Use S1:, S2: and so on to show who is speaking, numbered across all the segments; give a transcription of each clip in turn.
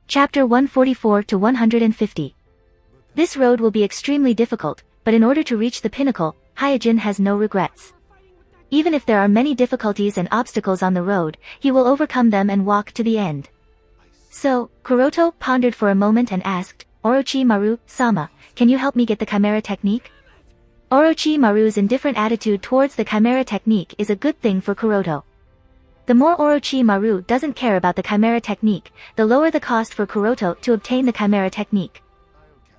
S1: Chapter 144 to 150. This road will be extremely difficult, but in order to reach the pinnacle, Hyuga has no regrets. Even if there are many difficulties and obstacles on the road, he will overcome them and walk to the end. So, Kuroto pondered for a moment and asked, Orochimaru-sama, can you help me get the Chimera technique? Orochimaru's indifferent attitude towards the Chimera technique is a good thing for Kuroto. The more Orochimaru doesn't care about the Chimera technique, the lower the cost for Kuroto to obtain the Chimera technique.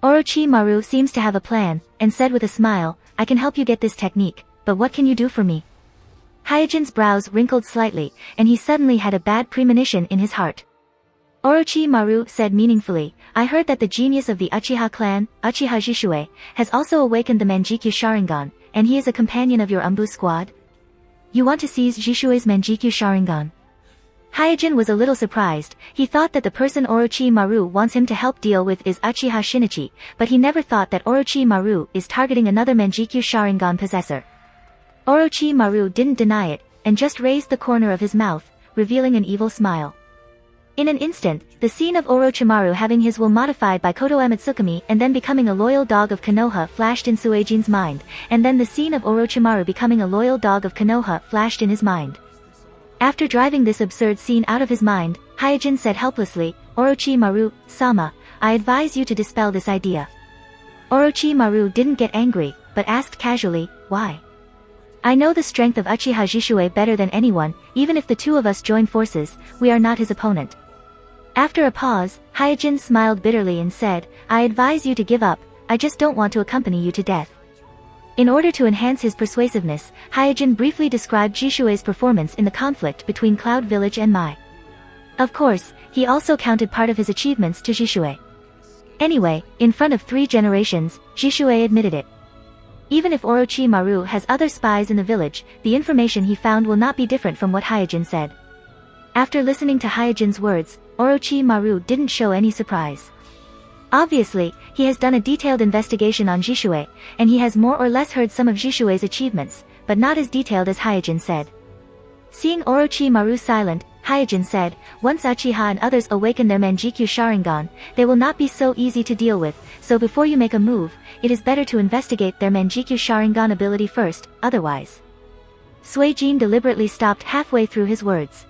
S1: Orochimaru seems to have a plan, and said with a smile, I can help you get this technique, but what can you do for me? Hyuga's brows wrinkled slightly, and he suddenly had a bad premonition in his heart. Orochimaru said meaningfully, I heard that the genius of the Uchiha clan, Uchiha Jishue, has also awakened the Manjikyu Sharingan, and he is a companion of your Umbu squad? You want to seize Jishue's Manjikyu Sharingan? Hyuga was a little surprised. He thought that the person Orochimaru wants him to help deal with is Uchiha Shinichi, but he never thought that Orochimaru is targeting another Manjikyu Sharingan possessor. Orochimaru didn't deny it, and just raised the corner of his mouth, revealing an evil smile. In an instant, the scene of Orochimaru having his will modified by Koto Amatsukami and then becoming a loyal dog of Konoha flashed in Suejin's mind, and then the scene of Orochimaru becoming a loyal dog of Konoha flashed in his mind. After driving this absurd scene out of his mind, Hyuga said helplessly, Orochimaru-sama, I advise you to dispel this idea. Orochimaru didn't get angry, but asked casually, why? I know the strength of Uchiha Jishue better than anyone, even if the two of us join forces, we are not his opponent. After a pause, Hyuga smiled bitterly and said, I advise you to give up, I just don't want to accompany you to death. In order to enhance his persuasiveness, Hyuga briefly described Jishue's performance in the conflict between Cloud Village and Mai. Of course, he also counted part of his achievements to Jishue. Anyway, in front of 3 generations, Jishue admitted it. Even if Orochimaru has other spies in the village, the information he found will not be different from what Hyuga said. After listening to Hyuga's words, Orochimaru didn't show any surprise. Obviously, he has done a detailed investigation on Jishue, and he has more or less heard some of Jishue's achievements, but not as detailed as Hyuga said. Seeing Orochimaru silent, Hyuga said, once Uchiha and others awaken their Manjikyu Sharingan, they will not be so easy to deal with, so before you make a move, it is better to investigate their Manjikyu Sharingan ability first, otherwise. Suejin deliberately stopped halfway through his words.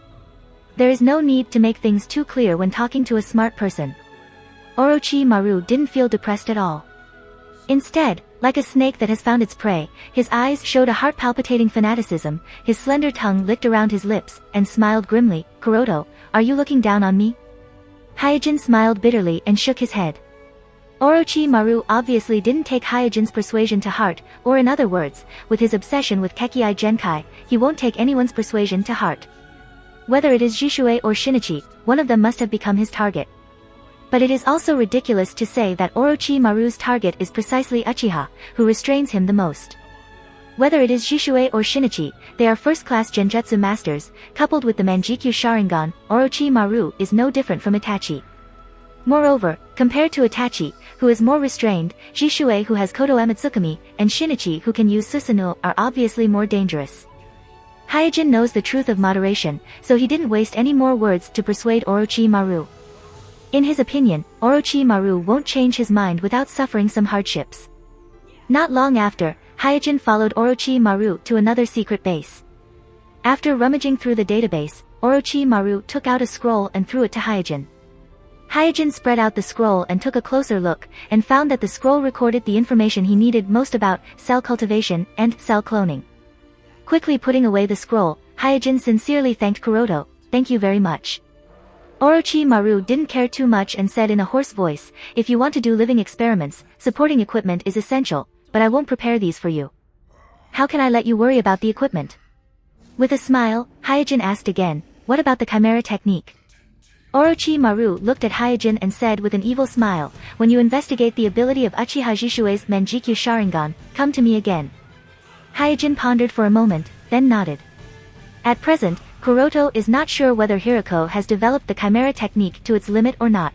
S1: There is no need to make things too clear when talking to a smart person. Orochimaru didn't feel depressed at all. Instead, like a snake that has found its prey, his eyes showed a heart-palpitating fanaticism, his slender tongue licked around his lips, and smiled grimly, Kuroto, are you looking down on me? Hyuga smiled bitterly and shook his head. Orochimaru obviously didn't take Hyuga's persuasion to heart, or in other words, with his obsession with Kekkai Genkai, he won't take anyone's persuasion to heart. Whether it is Jishue or Shinichi, one of them must have become his target. But it is also ridiculous to say that Orochimaru's target is precisely Uchiha, who restrains him the most. Whether it is Jishue or Shinichi, they are first-class genjutsu masters, coupled with the Manjikyu Sharingan, Orochimaru is no different from Itachi. Moreover, compared to Itachi, who is more restrained, Jishue who has Koto Amatsukami, and Shinichi who can use Susanoo are obviously more dangerous. Hyuga knows the truth of moderation, so he didn't waste any more words to persuade Orochimaru. In his opinion, Orochimaru won't change his mind without suffering some hardships. Not long after, Hyuga followed Orochimaru to another secret base. After rummaging through the database, Orochimaru took out a scroll and threw it to Hyuga. Hyuga spread out the scroll and took a closer look, and found that the scroll recorded the information he needed most about cell cultivation and cell cloning. Quickly putting away the scroll, Hyuga sincerely thanked Kuroto, thank you very much. Orochimaru didn't care too much and said in a hoarse voice, if you want to do living experiments, supporting equipment is essential, but I won't prepare these for you. How can I let you worry about the equipment? With a smile, Hyuga asked again, what about the Chimera technique? Orochimaru looked at Hyuga and said with an evil smile, when you investigate the ability of Uchiha Jishue's Manjikyu Sharingan, come to me again. Hyuga pondered for a moment, then nodded. At present, Kuroto is not sure whether Hirako has developed the Chimera technique to its limit or not.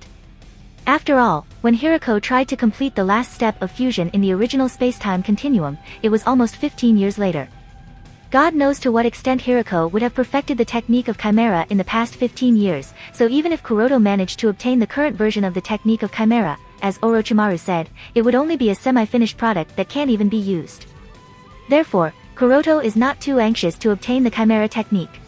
S1: After all, when Hirako tried to complete the last step of fusion in the original spacetime continuum, it was almost 15 years later. God knows to what extent Hirako would have perfected the technique of Chimera in the past 15 years, so even if Kuroto managed to obtain the current version of the technique of Chimera, as Orochimaru said, it would only be a semi-finished product that can't even be used. Therefore, Kuroto is not too anxious to obtain the Chimera technique.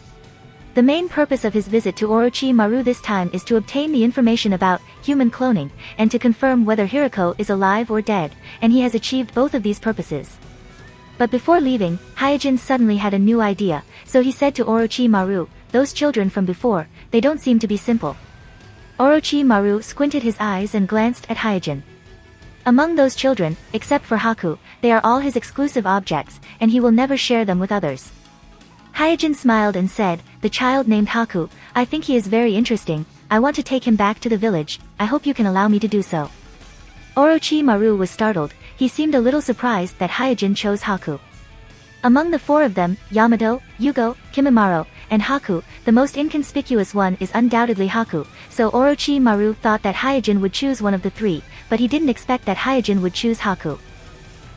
S1: The main purpose of his visit to Orochimaru this time is to obtain the information about human cloning, and to confirm whether Hirako is alive or dead, and he has achieved both of these purposes. But before leaving, Hyuga suddenly had a new idea, so he said to Orochimaru, "Those children from before, they don't seem to be simple." Orochimaru squinted his eyes and glanced at Hyuga. Among those children, except for Haku, they are all his exclusive objects, and he will never share them with others. Hyuga smiled and said, "The child named Haku, I think he is very interesting, I want to take him back to the village, I hope you can allow me to do so." Orochimaru was startled, he seemed a little surprised that Hyuga chose Haku. Among the four of them, Yamato, Yugo, Kimimaro, and Haku, the most inconspicuous one is undoubtedly Haku, so Orochimaru thought that Hyuga would choose one of the three, but he didn't expect that Hyuga would choose Haku.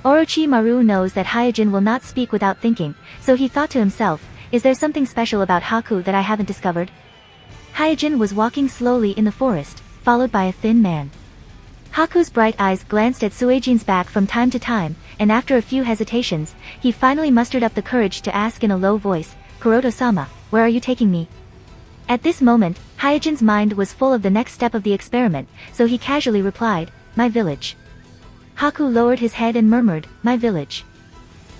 S1: Orochimaru knows that Hyuga will not speak without thinking, so he thought to himself, is there something special about Haku that I haven't discovered? Hyuga was walking slowly in the forest, followed by a thin man. Haku's bright eyes glanced at Suijin's back from time to time, and after a few hesitations, he finally mustered up the courage to ask in a low voice, "Kuroto-sama, where are you taking me?" At this moment, Hyuga's mind was full of the next step of the experiment, so he casually replied, "My village." Haku lowered his head and murmured, "My village."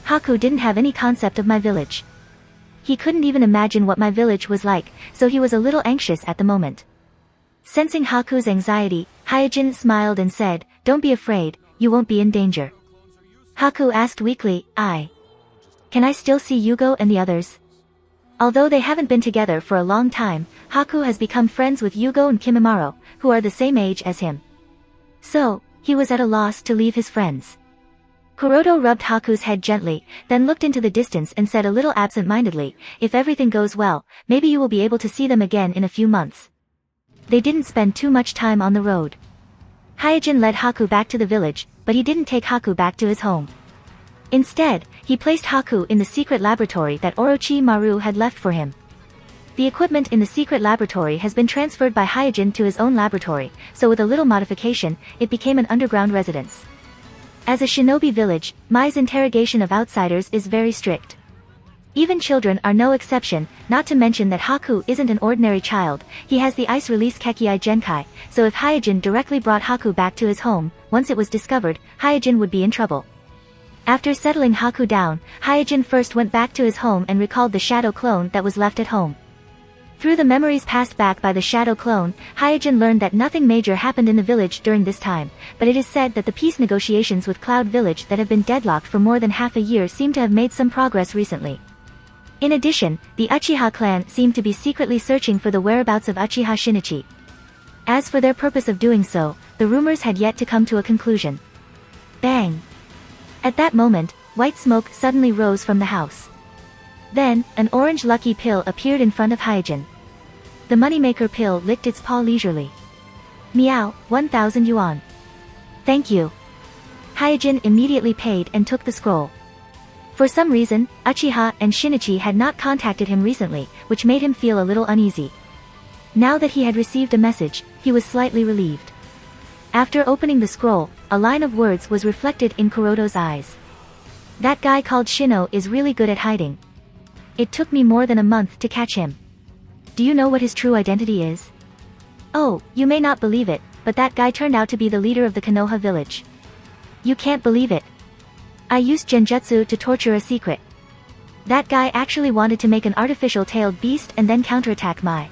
S1: Haku didn't have any concept of my village. He couldn't even imagine what my village was like, so he was a little anxious at the moment. Sensing Haku's anxiety, Hyuga smiled and said, "Don't be afraid, you won't be in danger." Haku asked weakly, Can I still see Yugo and the others?" Although they haven't been together for a long time, Haku has become friends with Yugo and Kimimaro, who are the same age as him. So, he was at a loss to leave his friends. Kuroto rubbed Haku's head gently, then looked into the distance and said a little absent-mindedly, "If everything goes well, maybe you will be able to see them again in a few months." They didn't spend too much time on the road. Hyuga led Haku back to the village, but he didn't take Haku back to his home. Instead, he placed Haku in the secret laboratory that Orochimaru had left for him. The equipment in the secret laboratory has been transferred by Hyuga to his own laboratory, so with a little modification, it became an underground residence. As a shinobi village, Mai's interrogation of outsiders is very strict. Even children are no exception, not to mention that Haku isn't an ordinary child, he has the ice release Kekkei Genkai, so if Hyuga directly brought Haku back to his home, once it was discovered, Hyuga would be in trouble. After settling Haku down, Hyuga first went back to his home and recalled the shadow clone that was left at home. Through the memories passed back by the shadow clone, Hyuga learned that nothing major happened in the village during this time, but it is said that the peace negotiations with Cloud Village that have been deadlocked for more than half a year seem to have made some progress recently. In addition, the Uchiha clan seemed to be secretly searching for the whereabouts of Uchiha Shinichi. As for their purpose of doing so, the rumors had yet to come to a conclusion. Bang! At that moment, white smoke suddenly rose from the house. Then, an orange lucky pill appeared in front of Hyuga. The moneymaker pill licked its paw leisurely. "Meow, 1,000 yuan. Thank you." Hyuga immediately paid and took the scroll. For some reason, Uchiha and Shinichi had not contacted him recently, which made him feel a little uneasy. Now that he had received a message, he was slightly relieved. After opening the scroll, a line of words was reflected in Kuroto's eyes. "That guy called Shino is really good at hiding. It took me more than a month to catch him. Do you know what his true identity is? Oh, you may not believe it, but that guy turned out to be the leader of the Konoha village. You can't believe it. I used genjutsu to torture a secret. That guy actually wanted to make an artificial tailed beast and then counterattack my...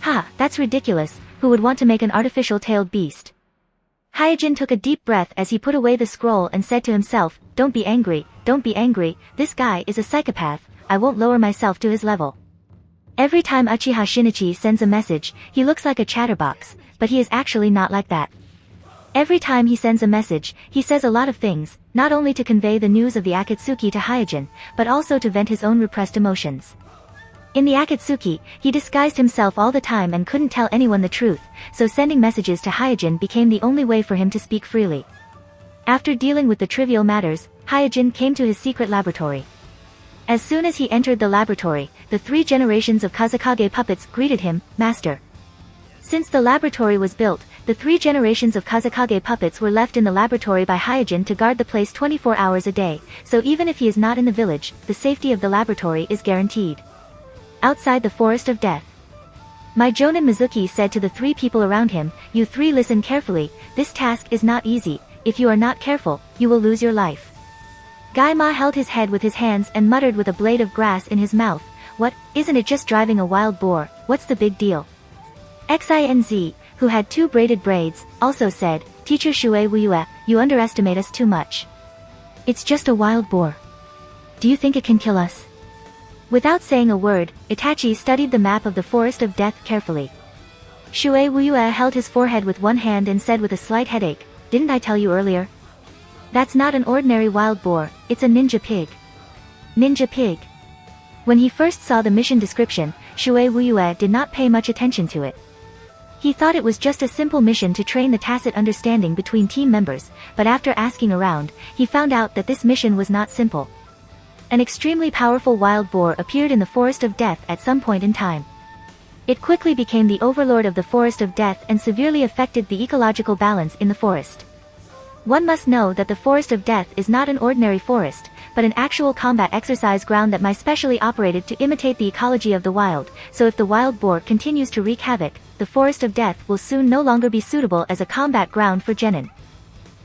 S1: Ha, that's ridiculous, who would want to make an artificial tailed beast?" Hyuga took a deep breath as he put away the scroll and said to himself, don't be angry, this guy is a psychopath, I won't lower myself to his level. Every time Uchiha Shinichi sends a message, he looks like a chatterbox, but he is actually not like that. Every time he sends a message, he says a lot of things, not only to convey the news of the Akatsuki to Hyuga, but also to vent his own repressed emotions. In the Akatsuki, he disguised himself all the time and couldn't tell anyone the truth, so sending messages to Hyuga became the only way for him to speak freely. After dealing with the trivial matters, Hyuga came to his secret laboratory. As soon as he entered the laboratory, the 3 generations of Kazekage puppets greeted him, Master. Since the laboratory was built, the 3 generations of Kazekage puppets were left in the laboratory by Hyuga to guard the place 24 hours a day, so even if he is not in the village, the safety of the laboratory is guaranteed. Outside the Forest of Death, my Jonin Mizuki said to the 3 people around him, "You 3 listen carefully, this task is not easy, if you are not careful, you will lose your life." Gaima held his head with his hands and muttered with a blade of grass in his mouth, "What, isn't it just driving a wild boar, what's the big deal?" Xinz, who had 2 braided braids, also said, "Teacher Shui Wuyue, you underestimate us too much. It's just a wild boar. Do you think it can kill us?" Without saying a word, Itachi studied the map of the Forest of Death carefully. Shui Wuyue held his forehead with one hand and said with a slight headache, "Didn't I tell you earlier? That's not an ordinary wild boar, it's a ninja pig." Ninja pig. When he first saw the mission description, Shui Wuyue did not pay much attention to it. He thought it was just a simple mission to train the tacit understanding between team members, but after asking around, he found out that this mission was not simple. An extremely powerful wild boar appeared in the Forest of Death at some point in time. It quickly became the overlord of the Forest of Death and severely affected the ecological balance in the forest. One must know that the Forest of Death is not an ordinary forest, but an actual combat exercise ground that might specially operated to imitate the ecology of the wild, so if the wild boar continues to wreak havoc, the Forest of Death will soon no longer be suitable as a combat ground for genin.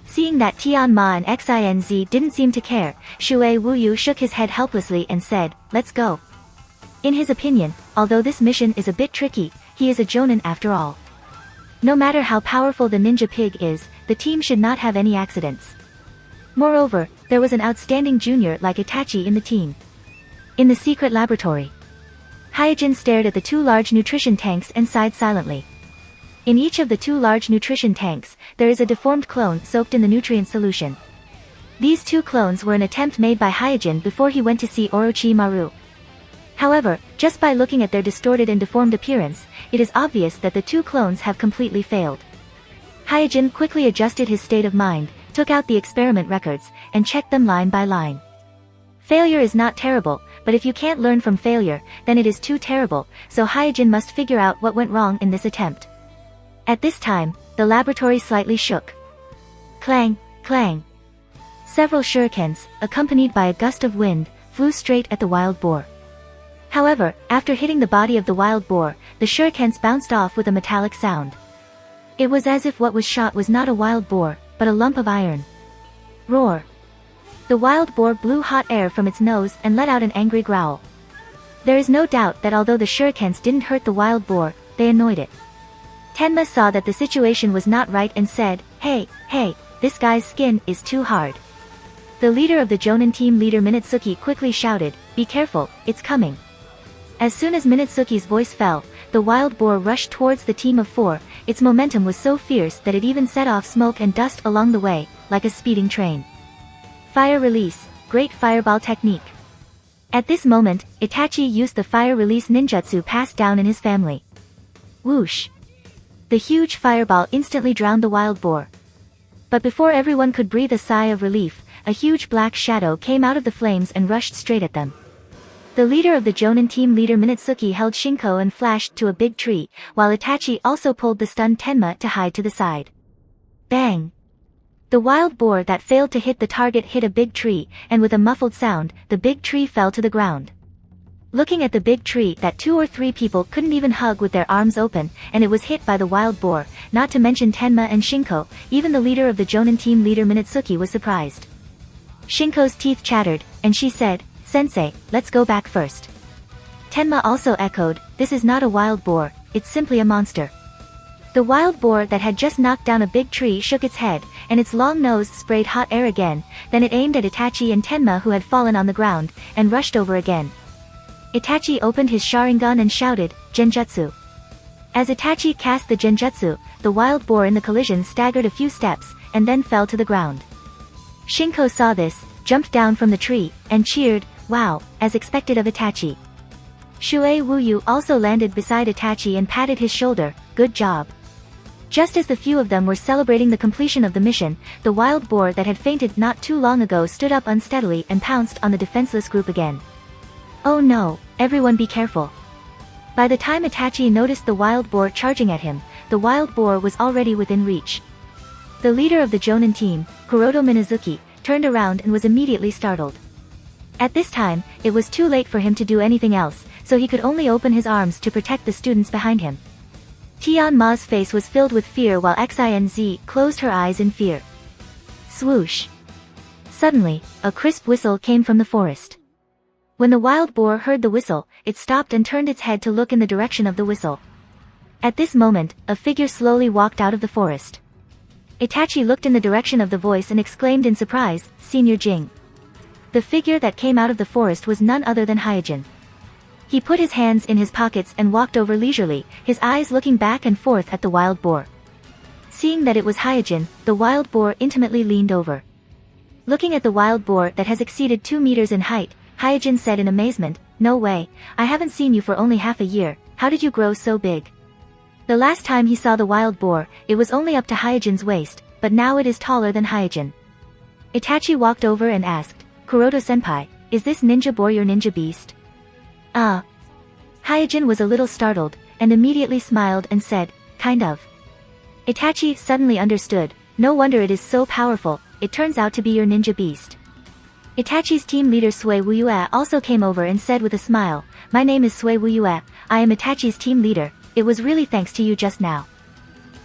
S1: Seeing that Tianma and Xinz didn't seem to care, Shui Wuyu shook his head helplessly and said, "Let's go." In his opinion, although this mission is a bit tricky, he is a jonin after all. No matter how powerful the ninja pig is, the team should not have any accidents. Moreover, there was an outstanding junior like Itachi in the team. In the secret laboratory, Hyuga stared at the 2 large nutrition tanks and sighed silently. In each of the 2 large nutrition tanks, there is a deformed clone soaked in the nutrient solution. These 2 clones were an attempt made by Hyuga before he went to see Orochimaru. However, just by looking at their distorted and deformed appearance, it is obvious that the 2 clones have completely failed. Hyuga quickly adjusted his state of mind, took out the experiment records, and checked them line by line. Failure is not terrible, but if you can't learn from failure, then it is too terrible, so Hyuga must figure out what went wrong in this attempt. At this time, the laboratory slightly shook. Clang, clang. Several shurikens, accompanied by a gust of wind, flew straight at the wild boar. However, after hitting the body of the wild boar, the shurikens bounced off with a metallic sound. It was as if what was shot was not a wild boar, but a lump of iron. Roar. The wild boar blew hot air from its nose and let out an angry growl. There is no doubt that although the shurikens didn't hurt the wild boar, they annoyed it. Tenma saw that the situation was not right and said, hey, this guy's skin is too hard." The leader of the Jonin team leader Minutsuki quickly shouted, "Be careful, it's coming." As soon as Minutsuki's voice fell, the wild boar rushed towards the team of 4, its momentum was so fierce that it even set off smoke and dust along the way, like a speeding train. Fire release, great fireball technique. At this moment, Itachi used the fire release ninjutsu passed down in his family. Whoosh! The huge fireball instantly drowned the wild boar. But before everyone could breathe a sigh of relief, a huge black shadow came out of the flames and rushed straight at them. The leader of the Jonin team leader Minutsuki held Shinko and flashed to a big tree, while Itachi also pulled the stunned Tenma to hide to the side. Bang! The wild boar that failed to hit the target hit a big tree, and with a muffled sound, the big tree fell to the ground. Looking at the big tree that 2 or 3 people couldn't even hug with their arms open, and it was hit by the wild boar, not to mention Tenma and Shinko, even the leader of the Jonin team leader Minutsuki was surprised. Shinko's teeth chattered, and she said, "Sensei, let's go back first." Tenma also echoed, "This is not a wild boar, it's simply a monster." The wild boar that had just knocked down a big tree shook its head, and its long nose sprayed hot air again, then it aimed at Itachi and Tenma who had fallen on the ground, and rushed over again. Itachi opened his Sharingan and shouted, "Genjutsu." As Itachi cast the Genjutsu, the wild boar in the collision staggered a few steps, and then fell to the ground. Shinko saw this, jumped down from the tree, and cheered, "Wow," as expected of Itachi. Shui Wuyu also landed beside Itachi and patted his shoulder, "Good job." Just as the few of them were celebrating the completion of the mission, the wild boar that had fainted not too long ago stood up unsteadily and pounced on the defenseless group again. Oh no, everyone be careful. By the time Itachi noticed the wild boar charging at him, the wild boar was already within reach. The leader of the Jonin team, Kuroto Minazuki, turned around and was immediately startled. At this time, it was too late for him to do anything else, so he could only open his arms to protect the students behind him. Tian Ma's face was filled with fear while Xinz closed her eyes in fear. Swoosh! Suddenly, a crisp whistle came from the forest. When the wild boar heard the whistle, it stopped and turned its head to look in the direction of the whistle. At this moment, a figure slowly walked out of the forest. Itachi looked in the direction of the voice and exclaimed in surprise, "Senior Jing." The figure that came out of the forest was none other than Hyuga. He put his hands in his pockets and walked over leisurely, his eyes looking back and forth at the wild boar. Seeing that it was Hyuga, the wild boar intimately leaned over. Looking at the wild boar that has exceeded 2 meters in height, Hyuga said in amazement, "No way, I haven't seen you for only half a year, how did you grow so big?" The last time he saw the wild boar, it was only up to Hyuga's waist, but now it is taller than Hyuga. Itachi walked over and asked, "Kuroto-senpai, is this ninja boar your ninja beast?" Hyuga was a little startled, and immediately smiled and said, "Kind of." Itachi suddenly understood, no wonder it is so powerful, it turns out to be your ninja beast. Itachi's team leader Sui Wuyue also came over and said with a smile, "My name is Sui Wuyue, I am Itachi's team leader, it was really thanks to you just now."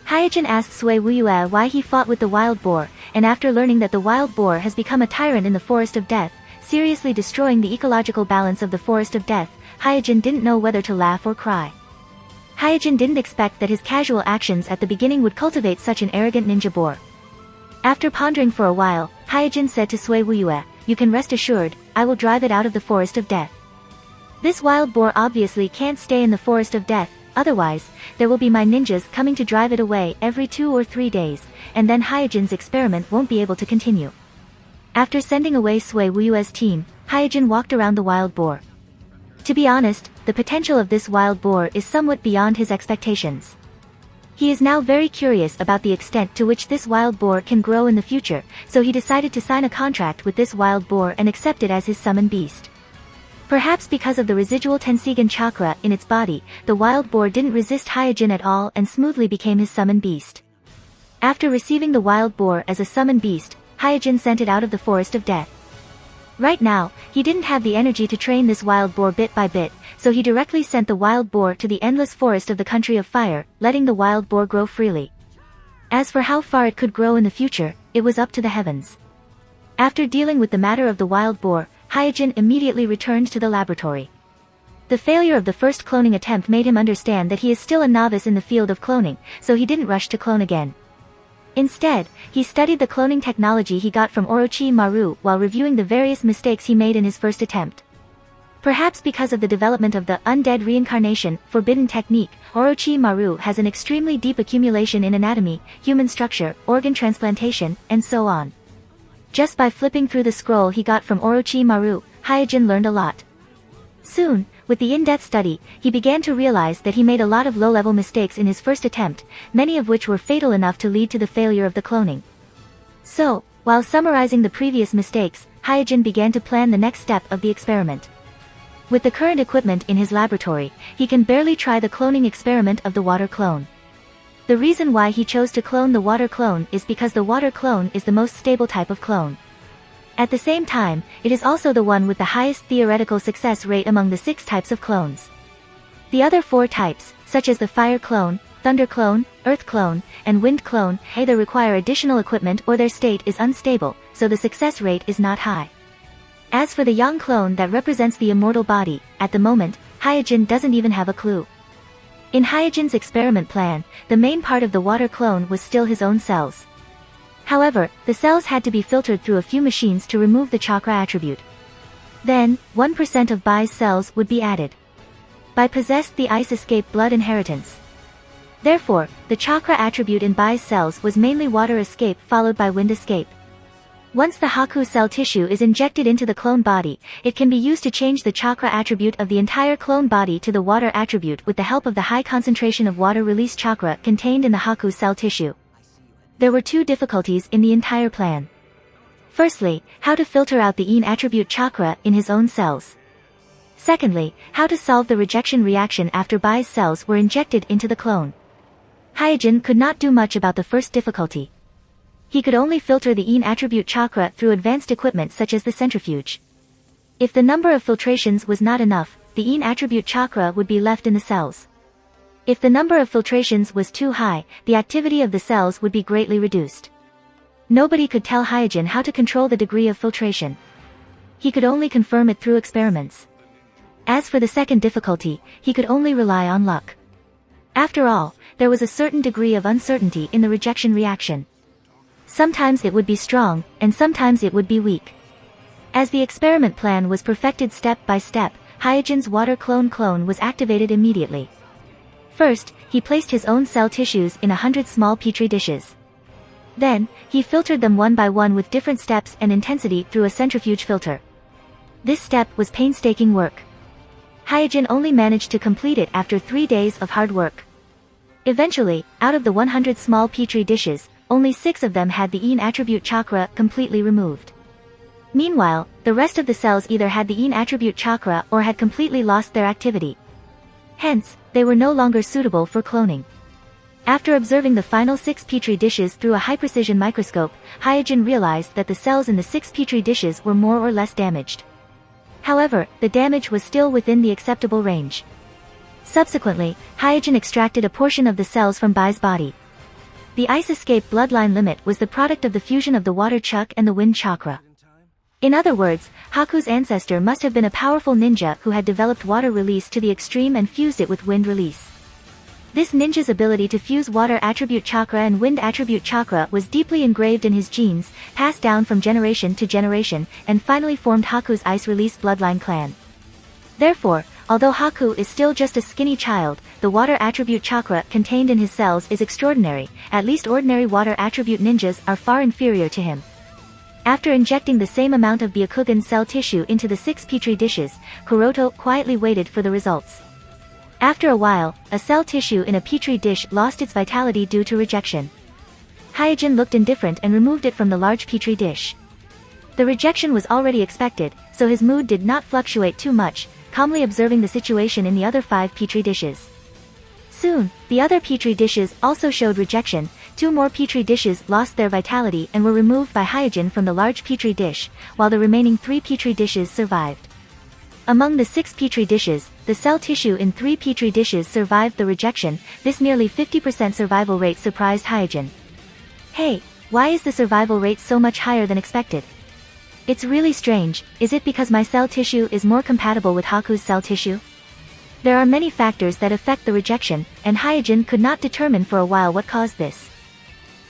S1: Hyuga asked Sui Wuyue why he fought with the wild boar, and after learning that the wild boar has become a tyrant in the Forest of Death, seriously destroying the ecological balance of the Forest of Death, Hyuga didn't know whether to laugh or cry. Hyuga didn't expect that his casual actions at the beginning would cultivate such an arrogant ninja boar. After pondering for a while, Hyuga said to Sui Wuyue, "You can rest assured, I will drive it out of the Forest of Death." This wild boar obviously can't stay in the Forest of Death, otherwise, there will be my ninjas coming to drive it away every 2 or 3 days, and then Hyuga's experiment won't be able to continue. After sending away Sui Wuyue's team, Hyuga walked around the wild boar. To be honest, the potential of this wild boar is somewhat beyond his expectations. He is now very curious about the extent to which this wild boar can grow in the future, so he decided to sign a contract with this wild boar and accept it as his summoned beast. Perhaps because of the residual Tenseigan chakra in its body, the wild boar didn't resist Hyuga at all and smoothly became his summoned beast. After receiving the wild boar as a summoned beast, Hyuga sent it out of the Forest of Death. Right now, he didn't have the energy to train this wild boar bit by bit, so he directly sent the wild boar to the endless forest of the country of fire, letting the wild boar grow freely. As for how far it could grow in the future, it was up to the heavens. After dealing with the matter of the wild boar, Hyuga immediately returned to the laboratory. The failure of the first cloning attempt made him understand that he is still a novice in the field of cloning, so he didn't rush to clone again. Instead, he studied the cloning technology he got from Orochimaru while reviewing the various mistakes he made in his first attempt. Perhaps because of the development of the undead reincarnation, forbidden technique, Orochimaru has an extremely deep accumulation in anatomy, human structure, organ transplantation, and so on. Just by flipping through the scroll he got from Orochimaru, Hyuga learned a lot. Soon, with the in-depth study, he began to realize that he made a lot of low-level mistakes in his first attempt, many of which were fatal enough to lead to the failure of the cloning. So, while summarizing the previous mistakes, Hyuga began to plan the next step of the experiment. With the current equipment in his laboratory, he can barely try the cloning experiment of the water clone. The reason why he chose to clone the water clone is because the water clone is the most stable type of clone. At the same time, it is also the one with the highest theoretical success rate among the 6 types of clones. The other 4 types, such as the fire clone, thunder clone, earth clone, and wind clone, either require additional equipment or their state is unstable, so the success rate is not high. As for the yang clone that represents the immortal body, at the moment, Hyuga doesn't even have a clue. In Hyuga's experiment plan, the main part of the water clone was still his own cells. However, the cells had to be filtered through a few machines to remove the chakra attribute. Then, 1% of Bai's cells would be added. Bai possessed the ice escape blood inheritance. Therefore, the chakra attribute in Bai's cells was mainly water escape followed by wind escape. Once the Haku cell tissue is injected into the clone body, it can be used to change the chakra attribute of the entire clone body to the water attribute with the help of the high concentration of water release chakra contained in the Haku cell tissue. There were 2 difficulties in the entire plan. Firstly, how to filter out the Yin attribute chakra in his own cells. Secondly, how to solve the rejection reaction after Bai's cells were injected into the clone. Hyuga could not do much about the first difficulty. He could only filter the Yin attribute chakra through advanced equipment such as the centrifuge. If the number of filtrations was not enough, the Yin attribute chakra would be left in the cells. If the number of filtrations was too high, the activity of the cells would be greatly reduced. Nobody could tell Hyuga how to control the degree of filtration. He could only confirm it through experiments. As for the second difficulty, he could only rely on luck. After all, there was a certain degree of uncertainty in the rejection reaction. Sometimes it would be strong, and sometimes it would be weak. As the experiment plan was perfected step by step, Hyuga's water clone was activated immediately. First, he placed his own cell tissues in 100 small petri dishes. Then, he filtered them one by one with different steps and intensity through a centrifuge filter. This step was painstaking work. Hyuga only managed to complete it after 3 days of hard work. Eventually, out of the 100 small petri dishes, only 6 of them had the Yin attribute chakra completely removed. Meanwhile, the rest of the cells either had the Yin attribute chakra or had completely lost their activity. Hence, they were no longer suitable for cloning. After observing the final 6 petri dishes through a high-precision microscope, Hyuga realized that the cells in the 6 petri dishes were more or less damaged. However, the damage was still within the acceptable range. Subsequently, Hyuga extracted a portion of the cells from Bai's body. The ice escape bloodline limit was the product of the fusion of the water chakra and the wind chakra. In other words, Haku's ancestor must have been a powerful ninja who had developed water release to the extreme and fused it with wind release. This ninja's ability to fuse water attribute chakra and wind attribute chakra was deeply engraved in his genes, passed down from generation to generation, and finally formed Haku's ice release bloodline clan. Therefore, although Haku is still just a skinny child, the water attribute chakra contained in his cells is extraordinary. At least ordinary water attribute ninjas are far inferior to him. After injecting the same amount of Byakugan cell tissue into the 6 petri dishes, Kuroto quietly waited for the results. After a while, a cell tissue in a petri dish lost its vitality due to rejection. Hyuga looked indifferent and removed it from the large petri dish. The rejection was already expected, so his mood did not fluctuate too much, calmly observing the situation in the other 5 petri dishes. Soon, the other petri dishes also showed rejection. 2 more petri dishes lost their vitality and were removed by Hyuga from the large petri dish, while the remaining 3 petri dishes survived. Among the 6 petri dishes, the cell tissue in 3 petri dishes survived the rejection. This nearly 50% survival rate surprised Hyuga. Hey, why is the survival rate so much higher than expected? It's really strange. Is it because my cell tissue is more compatible with Haku's cell tissue? There are many factors that affect the rejection, and Hyuga could not determine for a while what caused this.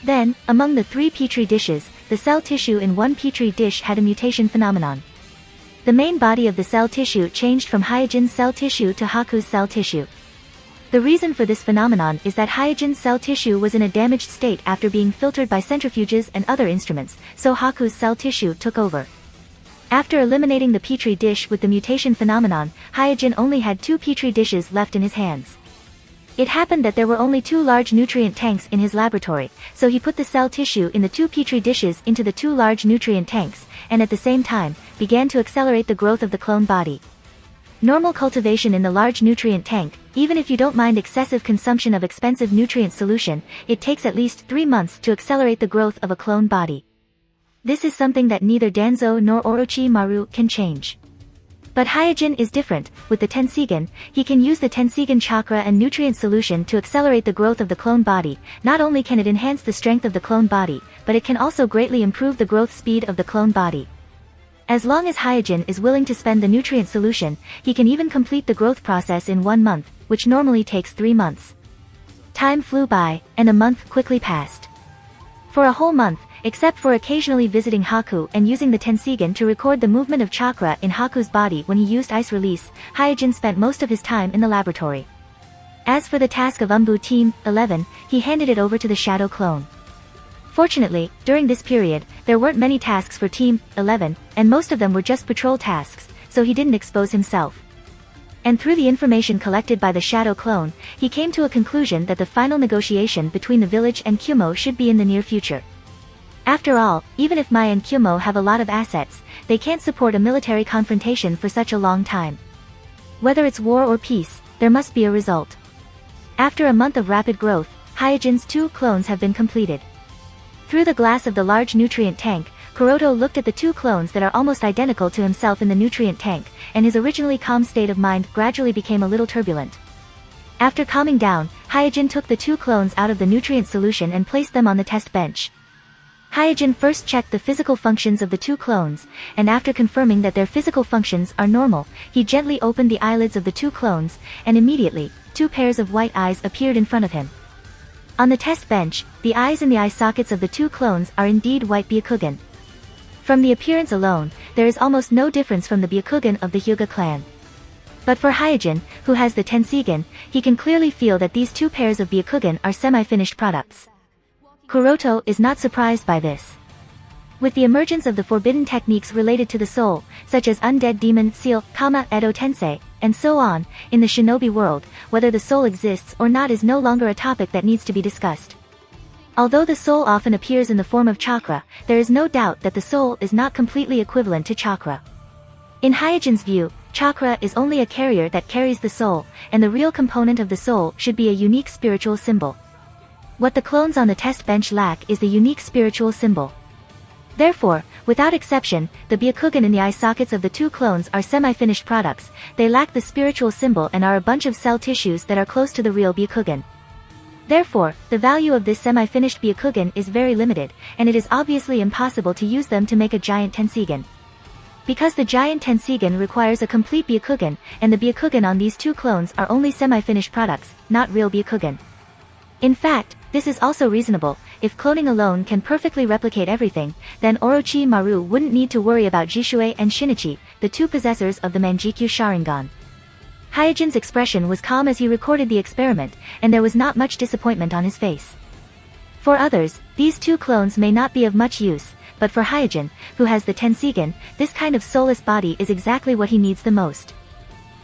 S1: Then, among the 3 petri dishes, the cell tissue in 1 petri dish had a mutation phenomenon. The main body of the cell tissue changed from Hyuga's cell tissue to Haku's cell tissue. The reason for this phenomenon is that Hyuga's cell tissue was in a damaged state after being filtered by centrifuges and other instruments, so Haku's cell tissue took over. After eliminating the petri dish with the mutation phenomenon, Hyuga only had 2 petri dishes left in his hands. It happened that there were only 2 large nutrient tanks in his laboratory, so he put the cell tissue in the 2 petri dishes into the 2 large nutrient tanks, and at the same time, began to accelerate the growth of the clone body. Normal cultivation in the large nutrient tank, even if you don't mind excessive consumption of expensive nutrient solution, it takes at least 3 months to accelerate the growth of a clone body. This is something that neither Danzo nor Orochimaru can change. But Hyuga is different. With the Tenseigan, he can use the Tenseigan chakra and nutrient solution to accelerate the growth of the clone body. Not only can it enhance the strength of the clone body, but it can also greatly improve the growth speed of the clone body. As long as Hyuga is willing to spend the nutrient solution, he can even complete the growth process in 1 month, which normally takes 3 months. Time flew by, and a month quickly passed. For a whole month, except for occasionally visiting Haku and using the Tenseigan to record the movement of chakra in Haku's body when he used ice release, Hyuga spent most of his time in the laboratory. As for the task of Umbu Team 11, he handed it over to the Shadow Clone. Fortunately, during this period, there weren't many tasks for Team 11, and most of them were just patrol tasks, so he didn't expose himself. And through the information collected by the Shadow Clone, he came to a conclusion that the final negotiation between the village and Kyumo should be in the near future. After all, even if Mai and Kyumo have a lot of assets, they can't support a military confrontation for such a long time. Whether it's war or peace, there must be a result. After a month of rapid growth, Hyuga's 2 clones have been completed. Through the glass of the large nutrient tank, Kuroto looked at the 2 clones that are almost identical to himself in the nutrient tank, and his originally calm state of mind gradually became a little turbulent. After calming down, Hyuga took the 2 clones out of the nutrient solution and placed them on the test bench. Hyuga first checked the physical functions of the 2 clones, and after confirming that their physical functions are normal, he gently opened the eyelids of the 2 clones, and immediately, 2 pairs of white eyes appeared in front of him. On the test bench, the eyes in the eye sockets of the 2 clones are indeed white Byakugan. From the appearance alone, there is almost no difference from the Byakugan of the Hyuga clan. But for Hyuga, who has the Tenseigan, he can clearly feel that these 2 pairs of Byakugan are semi-finished products. Kuroto is not surprised by this. With the emergence of the forbidden techniques related to the soul, such as undead demon seal, Edo Tensei, and so on, in the shinobi world, whether the soul exists or not is no longer a topic that needs to be discussed. Although the soul often appears in the form of chakra, there is no doubt that the soul is not completely equivalent to chakra. In Hyuga's view, chakra is only a carrier that carries the soul, and the real component of the soul should be a unique spiritual symbol. What the clones on the test bench lack is the unique spiritual symbol. Therefore, without exception, the Byakugan in the eye sockets of the 2 clones are semi-finished products. They lack the spiritual symbol and are a bunch of cell tissues that are close to the real Byakugan. Therefore, the value of this semi-finished Byakugan is very limited, and it is obviously impossible to use them to make a giant Tenseigan. Because the giant Tenseigan requires a complete Byakugan, and the Byakugan on these 2 clones are only semi-finished products, not real Byakugan. In fact, this is also reasonable. If cloning alone can perfectly replicate everything, then Orochimaru wouldn't need to worry about Jishue and Shinichi, the 2 possessors of the Manjikyu Sharingan. Hyuga's expression was calm as he recorded the experiment, and there was not much disappointment on his face. For others, these 2 clones may not be of much use, but for Hyuga, who has the Tenseigan, this kind of soulless body is exactly what he needs the most.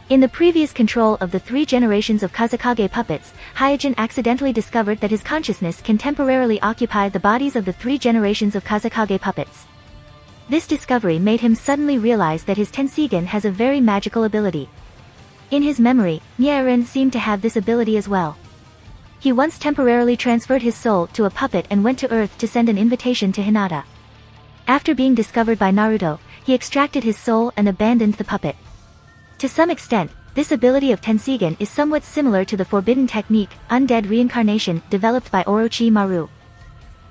S1: In the previous control of the 3 generations of Kazekage puppets, Hyuga accidentally discovered that his consciousness can temporarily occupy the bodies of the 3 generations of Kazekage puppets. This discovery made him suddenly realize that his Tenseigan has a very magical ability. In his memory, Nyeirin seemed to have this ability as well. He once temporarily transferred his soul to a puppet and went to Earth to send an invitation to Hinata. After being discovered by Naruto, he extracted his soul and abandoned the puppet. To some extent, this ability of Tenseigan is somewhat similar to the forbidden technique, undead reincarnation, developed by Orochimaru.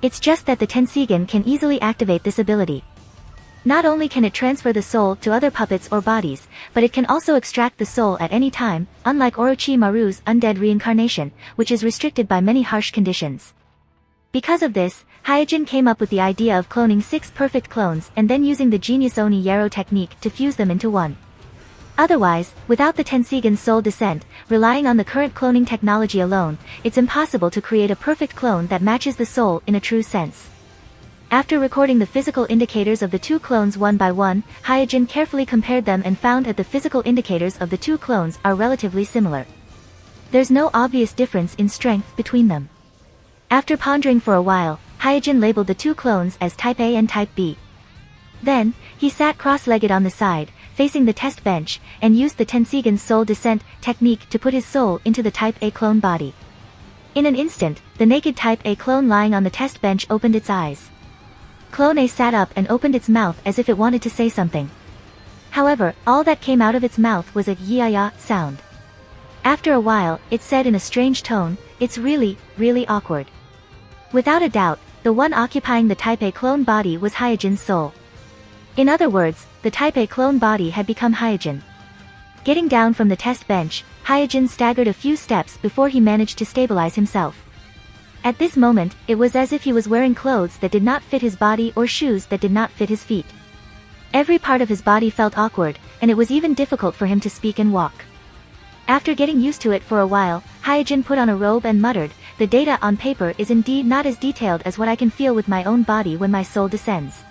S1: It's just that the Tenseigan can easily activate this ability. Not only can it transfer the soul to other puppets or bodies, but it can also extract the soul at any time, unlike Orochimaru's undead reincarnation, which is restricted by many harsh conditions. Because of this, Hyuga came up with the idea of cloning 6 perfect clones and then using the genius Oni Yaro technique to fuse them into one. Otherwise, without the Tenseigan's soul descent, relying on the current cloning technology alone, it's impossible to create a perfect clone that matches the soul in a true sense. After recording the physical indicators of the 2 clones one by one, Hyuga carefully compared them and found that the physical indicators of the 2 clones are relatively similar. There's no obvious difference in strength between them. After pondering for a while, Hyuga labeled the 2 clones as Type A and Type B. Then, he sat cross-legged on the side, facing the test bench, and used the Tenseigan's soul descent technique to put his soul into the Type A clone body. In an instant, the naked Type A clone lying on the test bench opened its eyes. Clone A sat up and opened its mouth as if it wanted to say something. However, all that came out of its mouth was a ya-ya sound. After a while, it said in a strange tone, "It's really, really awkward." Without a doubt, the one occupying the Type A clone body was Hyuga's soul. In other words, the Type A clone body had become Hyuga. Getting down from the test bench, Hyuga staggered a few steps before he managed to stabilize himself. At this moment, it was as if he was wearing clothes that did not fit his body or shoes that did not fit his feet. Every part of his body felt awkward, and it was even difficult for him to speak and walk. After getting used to it for a while, Hyuga put on a robe and muttered, "The data on paper is indeed not as detailed as what I can feel with my own body when my soul descends."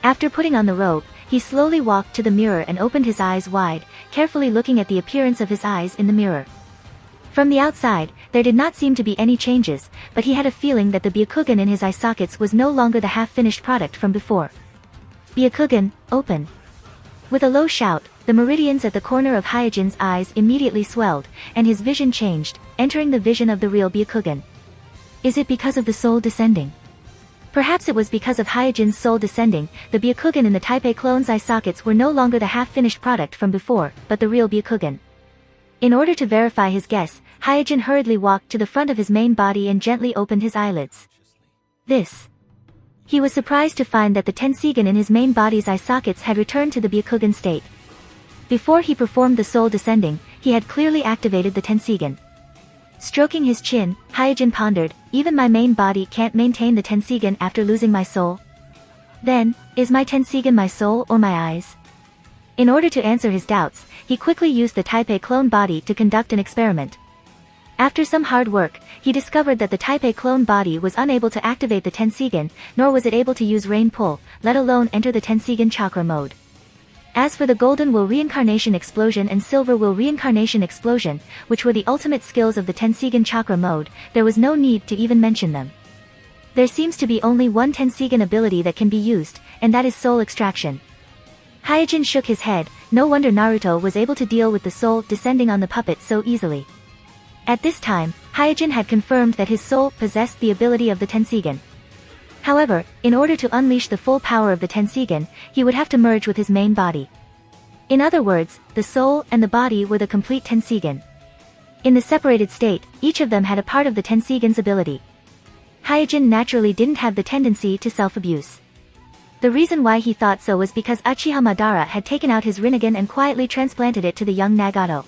S1: After putting on the robe, he slowly walked to the mirror and opened his eyes wide, carefully looking at the appearance of his eyes in the mirror. From the outside, there did not seem to be any changes, but he had a feeling that the Byakugan in his eye sockets was no longer the half-finished product from before. "Byakugan, open." With a low shout, the meridians at the corner of Hyuga's eyes immediately swelled, and his vision changed, entering the vision of the real Byakugan. Is it because of the soul descending? Perhaps it was because of Hyuga's soul descending. The Byakugan in the Taipei clone's eye sockets were no longer the half-finished product from before, but the real Byakugan. In order to verify his guess, Hyuga hurriedly walked to the front of his main body and gently opened his eyelids. He was surprised to find that the Tenseigan in his main body's eye sockets had returned to the Byakugan state. Before he performed the soul descending, he had clearly activated the Tenseigan. Stroking his chin, Hyuga pondered, even my main body can't maintain the Tenseigan after losing my soul. Then, is my Tenseigan my soul or my eyes? In order to answer his doubts, he quickly used the Taipei clone body to conduct an experiment. After some hard work, he discovered that the Taipei clone body was unable to activate the Tenseigan, nor was it able to use rain pull, let alone enter the Tenseigan chakra mode. As for the Golden Will Reincarnation Explosion and Silver Will Reincarnation Explosion, which were the ultimate skills of the Tenseigan chakra mode, there was no need to even mention them. There seems to be only one Tenseigan ability that can be used, and that is soul extraction. Hyuga shook his head. No wonder Naruto was able to deal with the soul descending on the puppet so easily. At this time, Hyuga had confirmed that his soul possessed the ability of the Tenseigan. However, in order to unleash the full power of the Tenseigan, he would have to merge with his main body. In other words, the soul and the body were the complete Tenseigan. In the separated state, each of them had a part of the Tenseigan's ability. Hyuga naturally didn't have the tendency to self-abuse. The reason why he thought so was because Uchiha Madara had taken out his Rinnegan and quietly transplanted it to the young Nagato.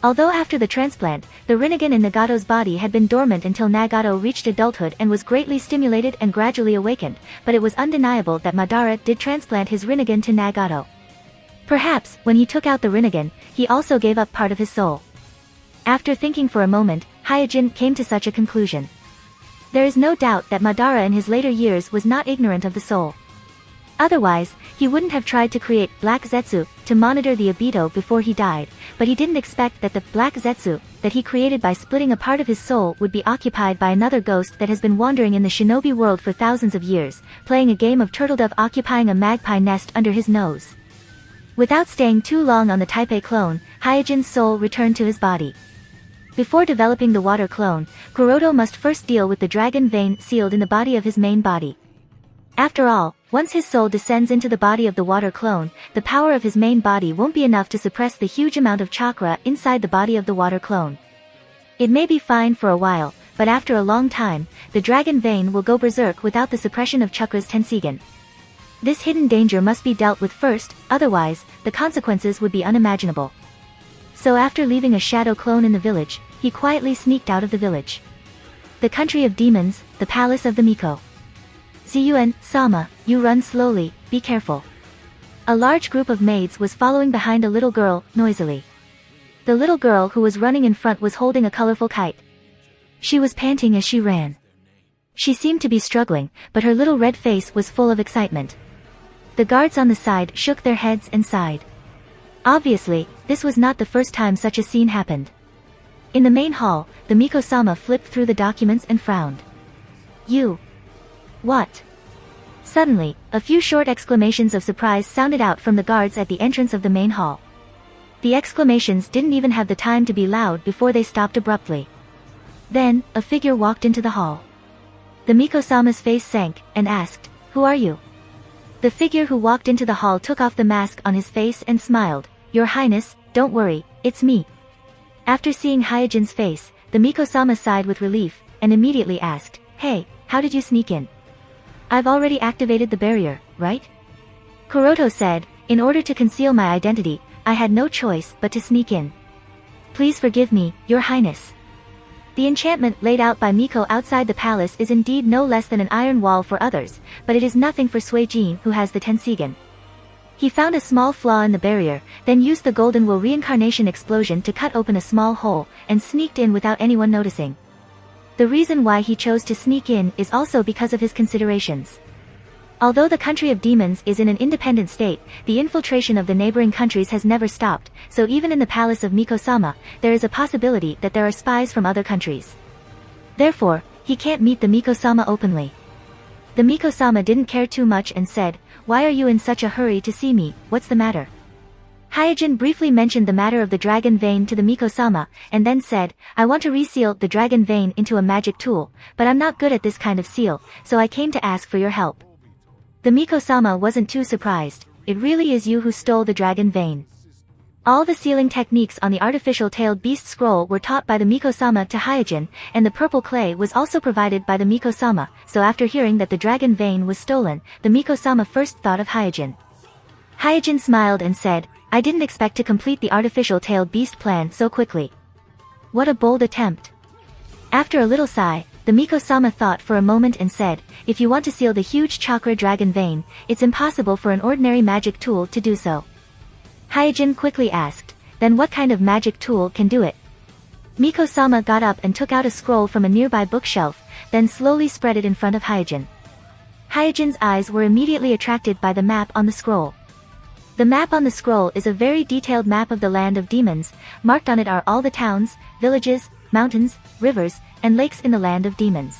S1: Although after the transplant, the Rinnegan in Nagato's body had been dormant until Nagato reached adulthood and was greatly stimulated and gradually awakened, but it was undeniable that Madara did transplant his Rinnegan to Nagato. Perhaps, when he took out the Rinnegan, he also gave up part of his soul. After thinking for a moment, Hyuga came to such a conclusion. There is no doubt that Madara in his later years was not ignorant of the soul. Otherwise, he wouldn't have tried to create Black Zetsu to monitor the Obito before he died, but he didn't expect that the Black Zetsu that he created by splitting a part of his soul would be occupied by another ghost that has been wandering in the shinobi world for thousands of years, playing a game of turtledove occupying a magpie nest under his nose. Without staying too long on the Taipei clone, Hyuga's soul returned to his body. Before developing the water clone, Kuroto must first deal with the dragon vein sealed in the body of his main body. After all, once his soul descends into the body of the water clone, the power of his main body won't be enough to suppress the huge amount of chakra inside the body of the water clone. It may be fine for a while, but after a long time, the dragon vein will go berserk without the suppression of chakra's Tenseigan. This hidden danger must be dealt with first, otherwise, the consequences would be unimaginable. So after leaving a shadow clone in the village, he quietly sneaked out of the village. The country of demons, the palace of the Miko. Ziyuan, Sama, you run slowly, be careful. A large group of maids was following behind a little girl, noisily. The little girl who was running in front was holding a colorful kite. She was panting as she ran. She seemed to be struggling, but her little red face was full of excitement. The guards on the side shook their heads and sighed. Obviously, this was not the first time such a scene happened. In the main hall, the Miko-sama flipped through the documents and frowned. You. What? Suddenly, a few short exclamations of surprise sounded out from the guards at the entrance of the main hall. The exclamations didn't even have the time to be loud before they stopped abruptly. Then, a figure walked into the hall. The Miko-sama's face sank, and asked, "Who are you?" The figure who walked into the hall took off the mask on his face and smiled. "Your Highness, don't worry, it's me." After seeing Hyuga's face, the Miko-sama sighed with relief, and immediately asked, "Hey, how did you sneak in?" "I've already activated the barrier, right?" Kuroto said, "In order to conceal my identity, I had no choice but to sneak in. Please forgive me, Your Highness." The enchantment laid out by Miko outside the palace is indeed no less than an iron wall for others, but it is nothing for Suijin who has the Tenseigan. He found a small flaw in the barrier, then used the Golden Will Reincarnation Explosion to cut open a small hole, and sneaked in without anyone noticing. The reason why he chose to sneak in is also because of his considerations. Although the country of demons is in an independent state, the infiltration of the neighboring countries has never stopped, so even in the palace of Miko-sama, there is a possibility that there are spies from other countries. Therefore, he can't meet the Miko-sama openly. The Miko-sama didn't care too much and said, "Why are you in such a hurry to see me, what's the matter?" Hyuga briefly mentioned the matter of the dragon vein to the Miko-sama, and then said, I want to reseal the dragon vein into a magic tool, but I'm not good at this kind of seal, so I came to ask for your help. The Miko-sama wasn't too surprised. It really is you who stole the dragon vein. All the sealing techniques on the artificial tailed beast scroll were taught by the Miko-sama to Hyuga, and the purple clay was also provided by the Miko-sama, so after hearing that the dragon vein was stolen, the Miko-sama first thought of Hyuga. Hyuga smiled and said, I didn't expect to complete the artificial tailed beast plan so quickly. What a bold attempt. After a little sigh, the Miko-sama thought for a moment and said, if you want to seal the huge chakra dragon vein, it's impossible for an ordinary magic tool to do so. Hyuga quickly asked, then what kind of magic tool can do it? Miko-sama got up and took out a scroll from a nearby bookshelf, then slowly spread it in front of Hyuga. Hyuga's eyes were immediately attracted by the map on the scroll. The map on the scroll is a very detailed map of the land of demons. Marked on it are all the towns, villages, mountains, rivers, and lakes in the land of demons.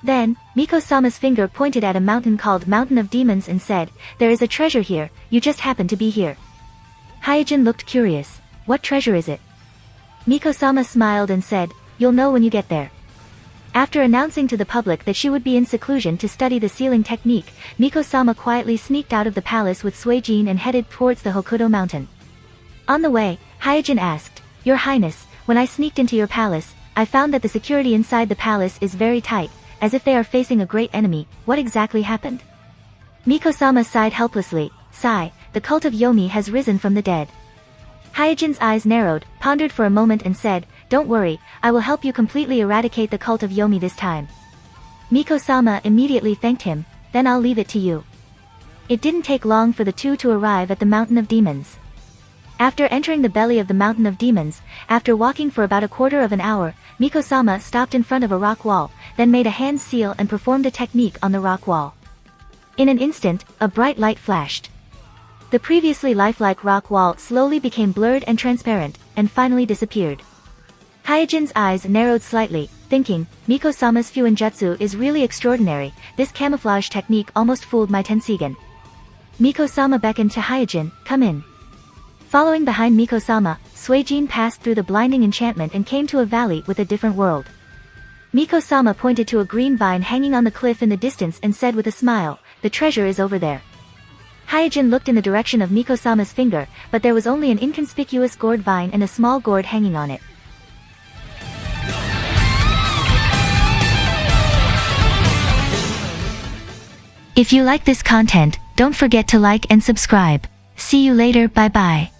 S1: Then, Miko-sama's finger pointed at a mountain called Mountain of Demons and said, there is a treasure here, you just happen to be here. Hyuga looked curious. What treasure is it? Miko-sama smiled and said, you'll know when you get there. After announcing to the public that she would be in seclusion to study the sealing technique, Miko-sama quietly sneaked out of the palace with Suijin and headed towards the Hokuto mountain. On the way, Hyuga asked, Your Highness, when I sneaked into your palace, I found that the security inside the palace is very tight, as if they are facing a great enemy. What exactly happened? Miko-sama sighed helplessly. Sigh, the cult of Yomi has risen from the dead. Hyuga's eyes narrowed, pondered for a moment and said, Don't worry, I will help you completely eradicate the cult of Yomi this time. Miko-sama immediately thanked him, then I'll leave it to you. It didn't take long for the two to arrive at the Mountain of Demons. After entering the belly of the Mountain of Demons, after walking for about a quarter of an hour, Miko-sama stopped in front of a rock wall, then made a hand seal and performed a technique on the rock wall. In an instant, a bright light flashed. The previously lifelike rock wall slowly became blurred and transparent, and finally disappeared. Hyuga's eyes narrowed slightly, thinking, Miko-sama's Fuinjutsu is really extraordinary, this camouflage technique almost fooled my Tenseigan. Miko-sama beckoned to Hyuga, come in. Following behind Miko-sama, Suijin passed through the blinding enchantment and came to a valley with a different world. Miko-sama pointed to a green vine hanging on the cliff in the distance and said with a smile, the treasure is over there. Hyuga looked in the direction of Miko-sama's finger, but there was only an inconspicuous gourd vine and a small gourd hanging on it. If you like this content, don't forget to like and subscribe. See you later, bye bye.